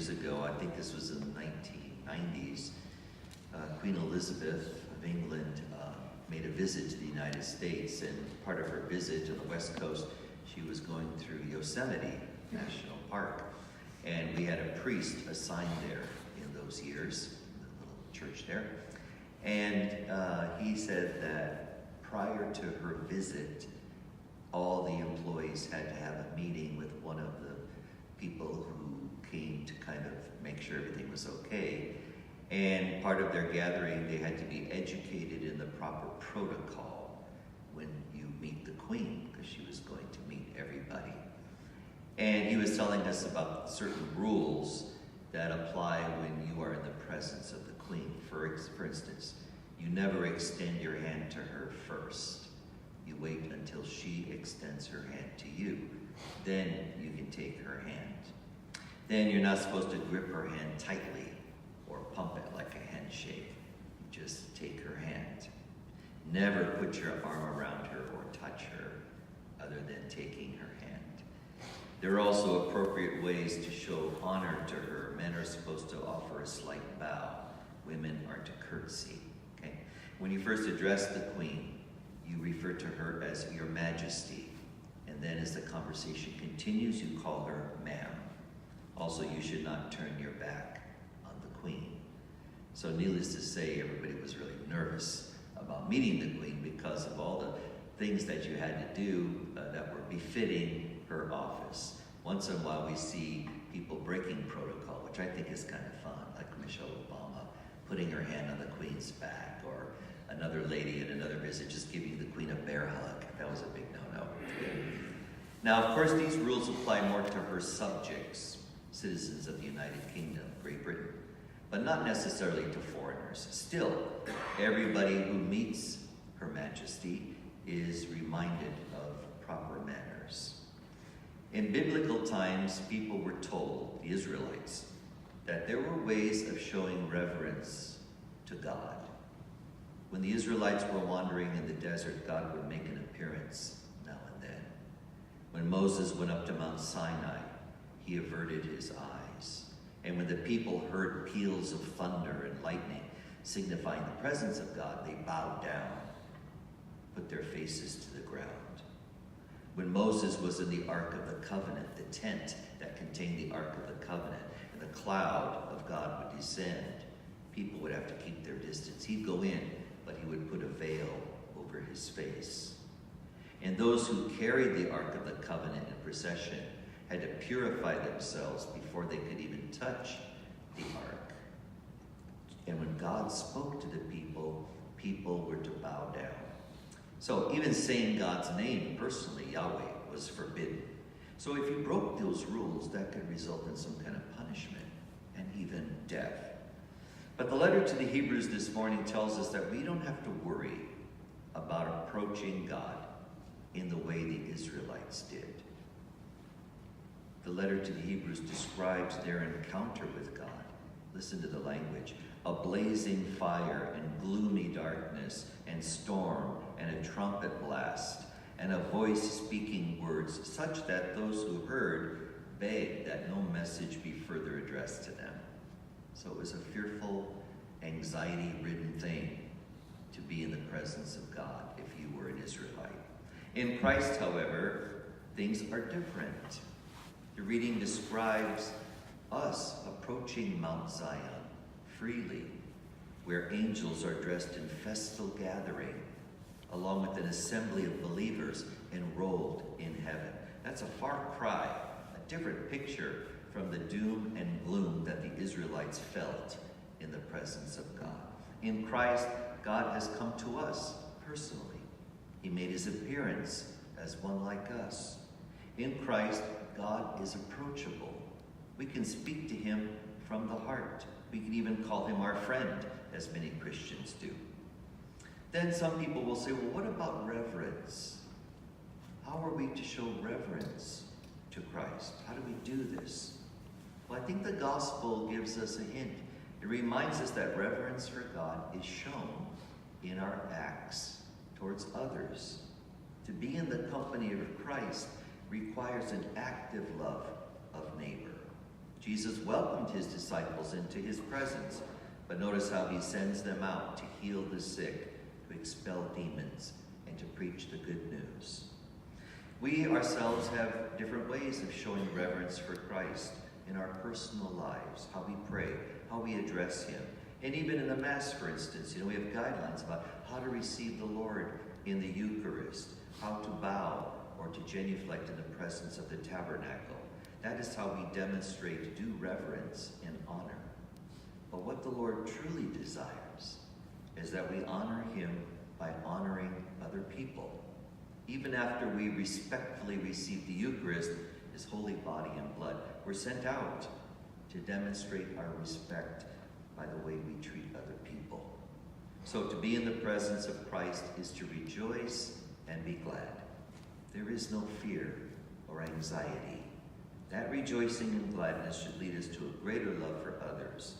years ago, I think this was in the 1990s, Queen Elizabeth of England made a visit to the United States, and part of her visit to the West Coast, she was going through Yosemite National Park. And we had a priest assigned there in those years, the little church there. And he said that prior to her visit, all the employees had to have a meeting with one of the people who came to kind of make sure everything was okay. And part of their gathering, they had to be educated in the proper protocol when you meet the Queen, because she was going to meet everybody. And he was telling us about certain rules that apply when you are in the presence of the Queen. For instance, you never extend your hand to her first. You wait until she extends her hand to you. Then you can take her hand. Then you're not supposed to grip her hand tightly or pump it like a handshake. You just take her hand. Never put your arm around her or touch her other than taking her hand. There are also appropriate ways to show honor to her. Men are supposed to offer a slight bow. Women are to curtsy. Okay? When you first address the Queen, you refer to her as Your Majesty. And then as the conversation continues, you call her ma'am. Also, you should not turn your back on the Queen. So needless to say, everybody was really nervous about meeting the Queen because of all the things that you had to do that were befitting her office. Once in a while, we see people breaking protocol, which I think is kind of fun, like Michelle Obama putting her hand on the Queen's back, or another lady at another visit just giving the Queen a bear hug. That was a big no-no. Now, of course, these rules apply more to her subjects, citizens of the United Kingdom, Great Britain, but not necessarily to foreigners. Still, everybody who meets Her Majesty is reminded of proper manners. In biblical times, people were told, the Israelites, that there were ways of showing reverence to God. When the Israelites were wandering in the desert, God would make an appearance now and then. When Moses went up to Mount Sinai, he averted his eyes. And when the people heard peals of thunder and lightning, signifying the presence of God, they bowed down, put their faces to the ground. When Moses was in the Ark of the Covenant, the tent that contained the Ark of the Covenant, and the cloud of God would descend, people would have to keep their distance. He'd go in, but he would put a veil over his face. And those who carried the Ark of the Covenant in procession had to purify themselves before they could even touch the Ark. And when God spoke to the people, people were to bow down. So even saying God's name personally, Yahweh, was forbidden. So if you broke those rules, that could result in some kind of punishment and even death. But the letter to the Hebrews this morning tells us that we don't have to worry about approaching God in the way the Israelites did. The letter to the Hebrews describes their encounter with God. Listen to the language. A blazing fire and gloomy darkness and storm and a trumpet blast and a voice speaking words such that those who heard begged that no message be further addressed to them. So it was a fearful, anxiety-ridden thing to be in the presence of God if you were an Israelite. In Christ, however, things are different. The reading describes us approaching Mount Zion freely, where angels are dressed in festal gathering, along with an assembly of believers enrolled in heaven. That's a far cry, a different picture from the doom and gloom that the Israelites felt in the presence of God. In Christ, God has come to us personally. He made his appearance as one like us. In Christ, God is approachable. We can speak to him from the heart. We can even call him our friend, as many Christians do. Then some people will say, well, what about reverence? How are we to show reverence to Christ? How do we do this? Well, I think the gospel gives us a hint. It reminds us that reverence for God is shown in our acts towards others. To be in the company of Christ requires an active love of neighbor. Jesus welcomed his disciples into his presence, but notice how he sends them out to heal the sick, to expel demons, and to preach the good news. We ourselves have different ways of showing reverence for Christ in our personal lives, how we pray, how we address him. And even in the Mass, for instance, we have guidelines about how to receive the Lord in the Eucharist, how to bow or to genuflect in the presence of the tabernacle. That is how we demonstrate due reverence and honor. But what the Lord truly desires is that we honor him by honoring other people. Even after we respectfully receive the Eucharist, his holy body and blood, we're sent out to demonstrate our respect by the way we treat other people. So to be in the presence of Christ is to rejoice and be glad. There is no fear or anxiety. That rejoicing and gladness should lead us to a greater love for others